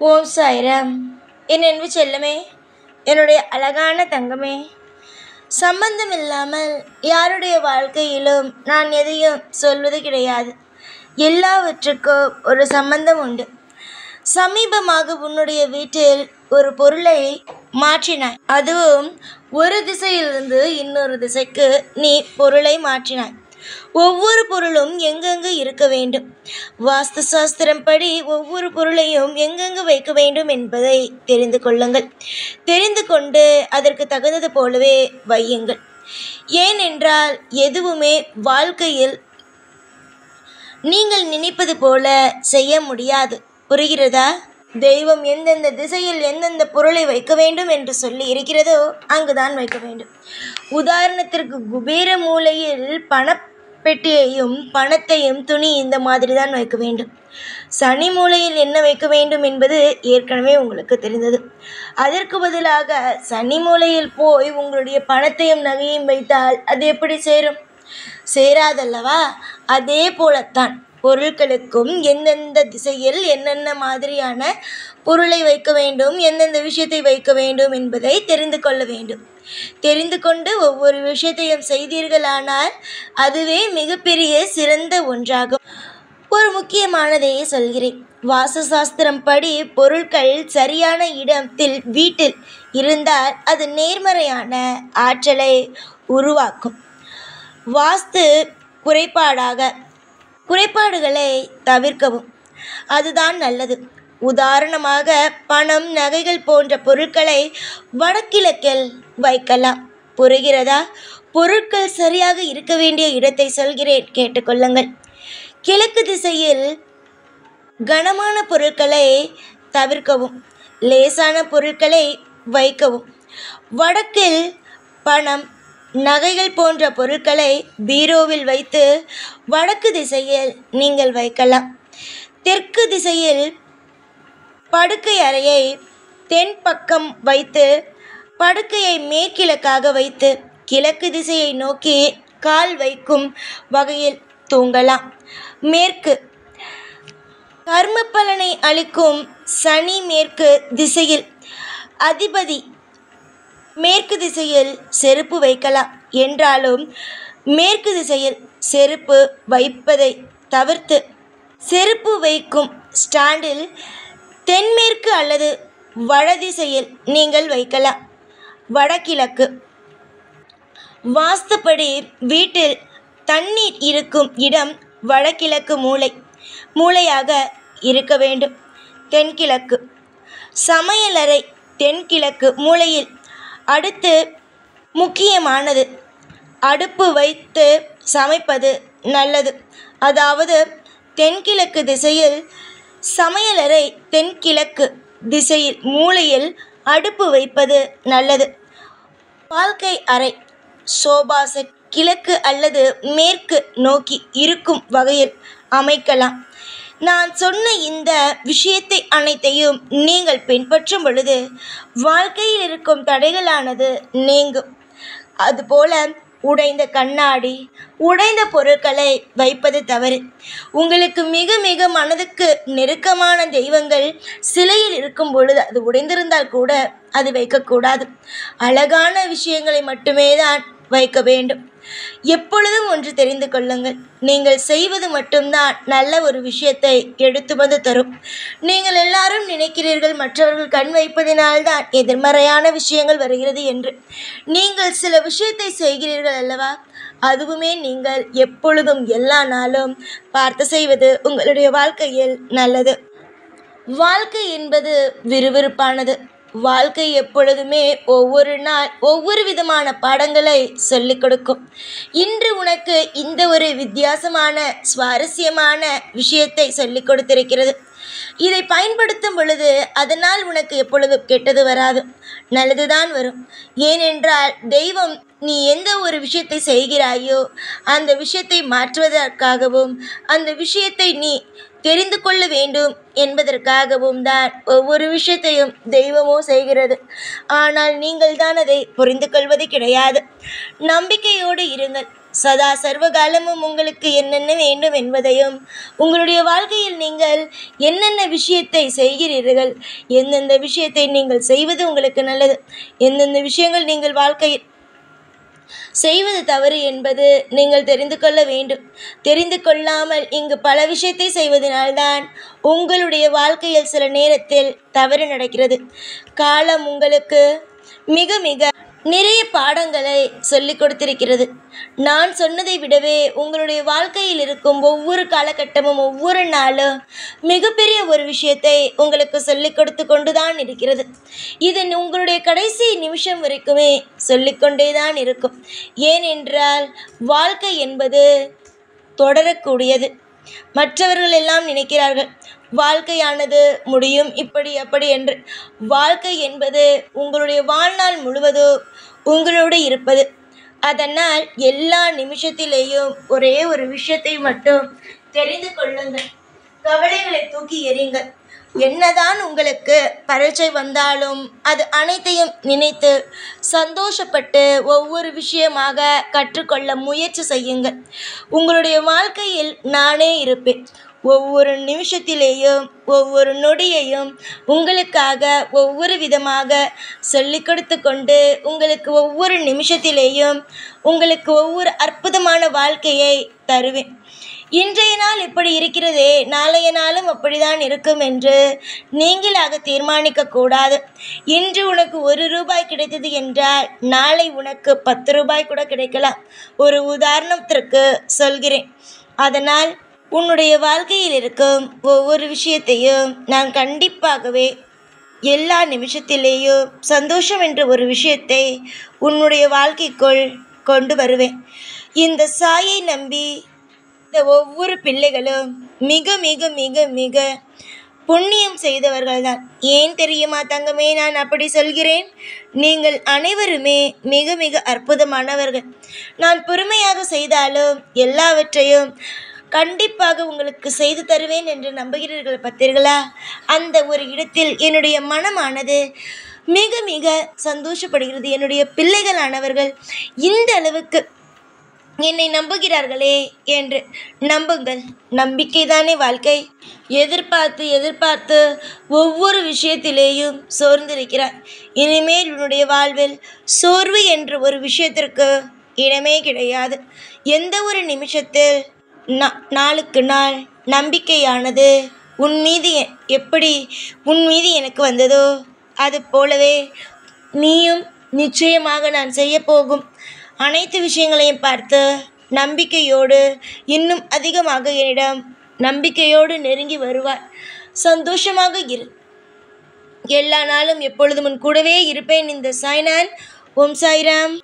ஓம் சாய்ராம். என் அன்பு செல்லமே, என்னுடைய அழகான தங்கமே, சம்பந்தம் இல்லாமல் யாருடைய வாழ்க்கையிலும் நான் எதையும் சொல்வது கிடையாது. எல்லாவற்றுக்கும் ஒரு சம்பந்தம் உண்டு. சமீபமாக உன்னுடைய வீட்டில் ஒரு பொருளை மாற்றினாய். அதுவும் ஒரு திசையிலிருந்து இன்னொரு திசைக்கு நீ பொருளை மாற்றினாய். ஒவ்வொரு பொருளும் எங்கெங்கு இருக்க வேண்டும், வாஸ்து சாஸ்திரம் படி ஒவ்வொரு பொருளையும் எங்கெங்கு வைக்க வேண்டும் என்பதை தெரிந்து கொள்ளுங்கள். தெரிந்து கொண்டு அதற்கு தகுந்தது போலவே வையுங்கள். ஏனென்றால் எதுவுமே வாழ்க்கையில் நீங்கள் நினைப்பது போல செய்ய முடியாது. புரிகிறதா? தெய்வம் எந்தெந்த திசையில் எந்தெந்த பொருளை வைக்க வேண்டும் என்று சொல்லி இருக்கிறதோ அங்குதான் வைக்க வேண்டும். உதாரணத்திற்கு குபேர மூலையில் பணப்பெட்டியையும் பணத்தையும் துணி இந்த மாதிரி தான் வைக்க வேண்டும். சனி மூலையில் என்ன வைக்க வேண்டும் என்பது ஏற்கனவே உங்களுக்கு தெரிந்தது. அதற்கு பதிலாக சனி மூலையில் போய் உங்களுடைய பணத்தையும் நகையும் வைத்தால் அது எப்படி சேரும்? சேராதல்லவா? அதே போலத்தான் பொருட்களுக்கும் எந்தெந்த திசையில் என்னென்ன மாதிரியான பொருளை வைக்க வேண்டும், எந்தெந்த விஷயத்தை வைக்க வேண்டும் என்பதை தெரிந்து கொள்ள வேண்டும். தெரிந்து கொண்டு ஒவ்வொரு விஷயத்தையும் செய்தீர்களானால் அதுவே மிகப்பெரிய சிறந்த ஒன்றாகும். ஒரு முக்கியமானதை சொல்கிறேன். வாஸ்து சாஸ்திரம் படி பொருட்கள் சரியான இடத்தில் வீட்டில் இருந்தால் அது நேர்மறையான ஆற்றலை உருவாக்கும். வாஸ்து குறைபாடுகளை தவிர்க்கவும் அதுதான் நல்லது. உதாரணமாக பணம், நகைகள் போன்ற பொருட்களை வடகிழக்கில் வைக்கலாம். புரிகிறதா? பொருட்கள் சரியாக இருக்க வேண்டிய இடத்தை சொல்கிறேன், கேட்டுக்கொள்ளுங்கள். கிழக்கு திசையில் கனமான பொருட்களை தவிர்க்கவும், லேசான பொருட்களை வைக்கவும். வடக்கில் பணம், நகைகள் போன்ற பொருட்களை பீரோவில் வைத்து வடக்கு திசையில் நீங்கள் வைக்கலாம். தெற்கு திசையில் படுக்கை அறையை தென் பக்கம் வைத்து படுக்கையை மேற்கிழக்காக வைத்து கிழக்கு திசையை நோக்கி கால் வைக்கும் வகையில் தூங்கலாம். மேற்கு கர்ம பலனை அளிக்கும் சனி மேற்கு திசையில் அதிபதி மேற்கு திசையில் செருப்பு வைக்கலாம். என்றாலும் மேற்கு திசையில் செருப்பு வைப்பதை தவிர்த்து செருப்பு வைக்கும் ஸ்டாண்டில் தென்மேற்கு அல்லது வடதிசையில் நீங்கள் வைக்கலாம். வடகிழக்கு வாஸ்துப்படி வீட்டில் தண்ணீர் இருக்கும் இடம் வடகிழக்கு மூலையாக இருக்க வேண்டும். தென்கிழக்கு சமையலறை தென்கிழக்கு மூலையில். அடுத்து முக்கியமானது, அடுப்பு வைத்து சமைப்பது நல்லது. அதாவது தென்கிழக்கு திசையில் சமையலறை, தென்கிழக்கு திசையில் மூலையில் அடுப்பு வைப்பது நல்லது. வாழ்க்கை அறை சோபா செட் கிழக்கு அல்லது மேற்கு நோக்கி இருக்கும் வகையில் அமைக்கலாம். நான் சொன்ன இந்த விஷயத்தை அனைத்தையும் நீங்கள் பின்பற்றும் பொழுது வாழ்க்கையில் இருக்கும் தடைகளானது நீங்கும். அதுபோல உடைந்த கண்ணாடி, உடைந்த பொருட்களை வைப்பது தவறு. உங்களுக்கு மிக மிக மனதுக்கு நெருக்கமான தெய்வங்கள் சிலையில் இருக்கும் பொழுது அது உடைந்திருந்தால் கூட அது வைக்கக்கூடாது. அழகான விஷயங்களை மட்டுமே தான் வைக்க வேண்டும். எப்பொழுதும் ஒன்று தெரிந்து கொள்ளுங்கள், நீங்கள் செய்வது மட்டும்தான் நல்ல ஒரு விஷயத்தை எடுத்து வந்து தரும். நீங்கள் எல்லாரும் நினைக்கிறீர்கள் மற்றவர்கள் கண் வைப்பதினால்தான் எதிர்மறையான விஷயங்கள் வருகிறது என்று. நீங்கள் சில விஷயத்தை செய்கிறீர்கள் அல்லவா? அதுவுமே நீங்கள் எப்பொழுதும் எல்லா நாளும் பார்த்து செய்வது உங்களுடைய வாழ்க்கையில் நல்லது. வாழ்க்கை என்பது விறுவிறுப்பானது. வாழ்க்கை எப்பொழுதுமே ஒவ்வொரு நாள் ஒவ்வொரு விதமான பாடங்களை சொல்லிக் கொடுக்கும். இன்று உனக்கு இந்த ஒரு வித்தியாசமான சுவாரஸ்யமான விஷயத்தை சொல்லிக் கொடுத்திருக்கிறது. இதை பயன்படுத்தும் பொழுது அதனால் உனக்கு எப்பொழுதும் கெட்டது வராது, நல்லதுதான் வரும். ஏனென்றால் தெய்வம் நீ எந்த ஒரு விஷயத்தை செய்கிறாயோ அந்த விஷயத்தை மாற்றுவதற்காகவும் அந்த விஷயத்தை நீ தெரிந்து கொள்ள வேண்டும் என்பதற்காகவும் தான் ஒவ்வொரு விஷயத்தையும் தெய்வமோ செய்கிறது. ஆனால் நீங்கள் தான் அதை புரிந்து கொள்வது கிடையாது. நம்பிக்கையோடு இருங்கள். சதா சர்வகாலமும் உங்களுக்கு என்னென்ன வேண்டும் என்பதையும், உங்களுடைய வாழ்க்கையில் நீங்கள் என்னென்ன விஷயத்தை செய்கிறீர்கள், எந்தெந்த விஷயத்தை நீங்கள் செய்வது உங்களுக்கு நல்லது, எந்தெந்த விஷயங்கள் நீங்கள் வாழ்க்கையில் செய்வது தவறு என்பது நீங்கள் தெரிந்து கொள்ள வேண்டும். தெரிந்து கொள்ளாமல் இங்கு பல விஷயத்தை செய்வதனால்தான் உங்களுடைய வாழ்க்கையில் சில நேரத்தில் தவறு நடக்கிறது. காலம் உங்களுக்கு மிக மிக நிறைய பாடங்களை சொல்லிக் கொடுத்திருக்கிறது. நான் சொன்னதை விடவே உங்களுடைய வாழ்க்கையில் இருக்கும் ஒவ்வொரு காலகட்டமும் ஒவ்வொரு நாளும் மிகப்பெரிய ஒரு விஷயத்தை உங்களுக்கு சொல்லிக் கொடுத்து கொண்டுதான் இருக்கிறது. இது உங்களுடைய கடைசி நிமிஷம் வரைக்குமே சொல்லிக்கொண்டே தான் இருக்கும். ஏனென்றால் வாழ்க்கை என்பது தொடரக்கூடியது. மற்றவர்கள் எல்லாம் நினைக்கிறார்கள் வாழ்க்கையானது முடியும் இப்படி அப்படி என்று. வாழ்க்கை என்பது உங்களுடைய வாழ்நாள் முழுவதும் உங்களோடு இருப்பது. அதனால் எல்லா நிமிஷத்திலேயும் ஒரே ஒரு விஷயத்தை மட்டும் தெரிந்து கொள்ளுங்கள். கவலைகளை தூக்கி எறியுங்கள். என்னதான் உங்களுக்கு பரீட்சை வந்தாலும் அது அனைத்தையும் நினைத்து சந்தோஷப்பட்டு ஒவ்வொரு விஷயமாக கற்றுக்கொள்ள முயற்சி செய்யுங்கள். உங்களுடைய வாழ்க்கையில் நானே இருப்பேன். ஒவ்வொரு நிமிஷத்திலேயும் ஒவ்வொரு நொடியையும் உங்களுக்காக ஒவ்வொரு விதமாக சொல்லிக் கொடுத்து கொண்டு உங்களுக்கு ஒவ்வொரு நிமிஷத்திலேயும் உங்களுக்கு ஒவ்வொரு அற்புதமான வாழ்க்கையை தருவேன். இன்றைய நாள் இப்படி இருக்கிறதே, நாளைய நாளும் அப்படிதான் இருக்கும் என்று நீங்களாக தீர்மானிக்கக்கூடாது. இன்று உனக்கு 1 ரூபாய் கிடைத்தது என்றால் நாளை உனக்கு 10 ரூபாய் கூட கிடைக்கலாம். ஒரு உதாரணத்திற்கு சொல்கிறேன். அதனால் உன்னுடைய வாழ்க்கையில் இருக்கும் ஒவ்வொரு விஷயத்தையும் நான் கண்டிப்பாகவே எல்லா நிமிஷத்திலேயும் சந்தோஷம் என்ற ஒரு விஷயத்தை உன்னுடைய வாழ்க்கைக்குள் கொண்டு வருவேன். இந்த சாயை நம்பி இந்த ஒவ்வொரு பிள்ளைகளும் மிக மிக மிக மிக புண்ணியம் செய்தவர்கள்தான். ஏன் தெரியுமா தங்கமே நான் அப்படி சொல்கிறேன்? நீங்கள் அனைவருமே மிக மிக அற்புதமானவர்கள். நான் பொறுமையாக செய்தாலும் எல்லாவற்றையும் கண்டிப்பாக உங்களுக்கு செய்து தருவேன் என்று நம்புகிறீர்கள் பார்த்தீர்களா? அந்த ஒரு இடத்தில் என்னுடைய மனமானது மிக மிக சந்தோஷப்படுகிறது. என்னுடைய பிள்ளைகளானவர்கள் இந்த அளவுக்கு என்னை நம்புகிறார்களே என்று. நம்புங்கள், நம்பிக்கைதானே வாழ்க்கை. எதிர்பார்த்து எதிர்பார்த்து ஒவ்வொரு விஷயத்திலேயும் சோர்ந்திருக்கிறாய். இனிமேல் உன்னுடைய வாழ்வில் சோர்வு என்ற ஒரு விஷயத்திற்கு இடமே கிடையாது. எந்த ஒரு நிமிஷத்தில் நாளுக்கு நாள் நம்பிக்கையானது உன் மீது எப்படி உன் மீது எனக்கு வந்ததோ அது போலவே நீயும் நிச்சயமாக நான் செய்யப்போகும் அனைத்து விஷயங்களையும் பார்த்து நம்பிக்கையோடு இன்னும் அதிகமாக என்னிடம் நம்பிக்கையோடு நெருங்கி வருவார். சந்தோஷமாக இரு. எல்லா நாளும் எப்பொழுதும் உன் கூடவே இருப்பேன். இந்த சாய்நான். ஓம் சாய்ராம்.